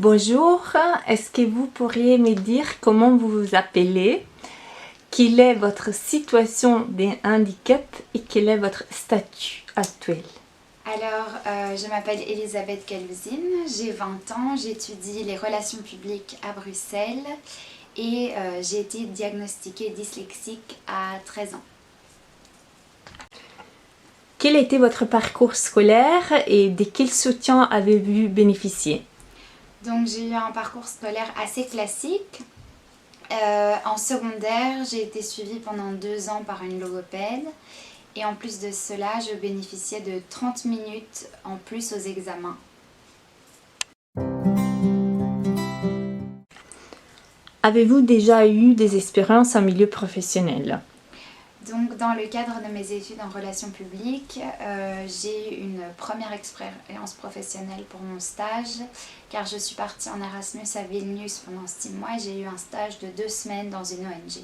Bonjour, est-ce que vous pourriez me dire comment vous vous appelez, quelle est votre situation de handicap et quel est votre statut actuel? Alors, je m'appelle Elisabeth Galouzine, j'ai 20 ans, j'étudie les relations publiques à Bruxelles et j'ai été diagnostiquée dyslexique à 13 ans. Quel était votre parcours scolaire et de quel soutien avez-vous bénéficié? Donc j'ai eu un parcours scolaire assez classique. En secondaire, j'ai été suivie pendant 2 ans par une logopède. Et en plus de cela, je bénéficiais de 30 minutes en plus aux examens. Avez-vous déjà eu des expériences en milieu professionnel? Donc dans le cadre de mes études en relations publiques, j'ai eu une première expérience professionnelle pour mon stage, car je suis partie en Erasmus à Vilnius pendant 6 mois et j'ai eu un stage de 2 semaines dans une ONG.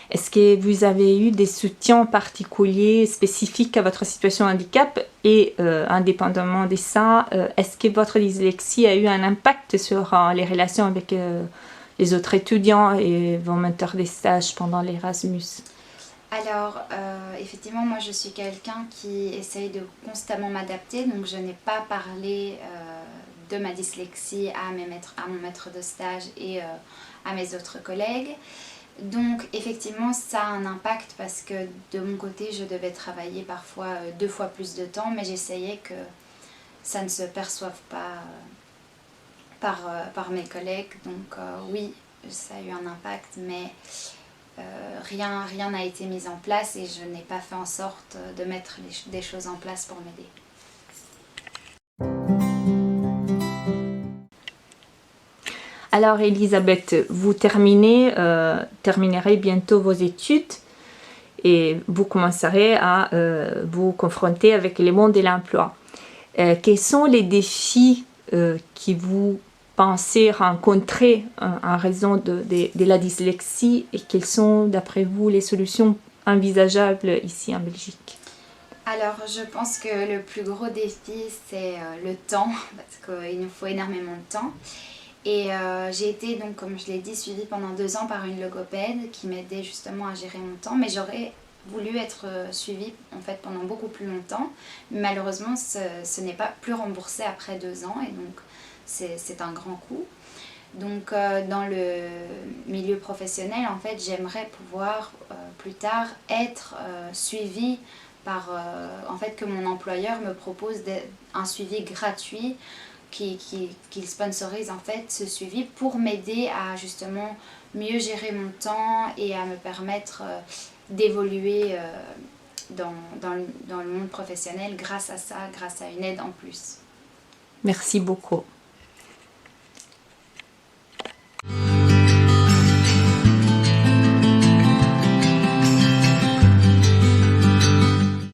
Est-ce que vous avez eu des soutiens particuliers, spécifiques à votre situation de handicap et indépendamment de ça, est-ce que votre dyslexie a eu un impact sur les relations avec les autres étudiants et vos mentors des stages pendant l'Erasmus? Alors, effectivement, moi je suis quelqu'un qui essaye de constamment m'adapter, donc je n'ai pas parlé de ma dyslexie à mon maître de stage et à mes autres collègues. Donc effectivement ça a un impact parce que de mon côté je devais travailler parfois 2 fois plus de temps, mais j'essayais que ça ne se perçoive pas par mes collègues. Donc oui, ça a eu un impact, mais rien n'a été mis en place et je n'ai pas fait en sorte de mettre des choses en place pour m'aider. Alors Elisabeth, vous terminerez bientôt vos études et vous commencerez à vous confronter avec le monde de l'emploi. Quels sont les défis que vous pensez rencontrer en raison de la dyslexie et quelles sont d'après vous les solutions envisageables ici en Belgique? Alors je pense que le plus gros défi c'est le temps, parce qu'il nous faut énormément de temps. Et j'ai été, donc, comme je l'ai dit, suivie pendant 2 ans par une logopède qui m'aidait justement à gérer mon temps, mais j'aurais voulu être suivie en fait pendant beaucoup plus longtemps. Malheureusement, ce n'est pas plus remboursé après 2 ans et donc c'est un grand coût. Donc dans le milieu professionnel, en fait, j'aimerais pouvoir plus tard être suivie par, en fait, que mon employeur me propose un suivi gratuit qu'il sponsorise en fait ce suivi pour m'aider à justement mieux gérer mon temps et à me permettre d'évoluer dans le monde professionnel grâce à ça, grâce à une aide en plus. Merci beaucoup.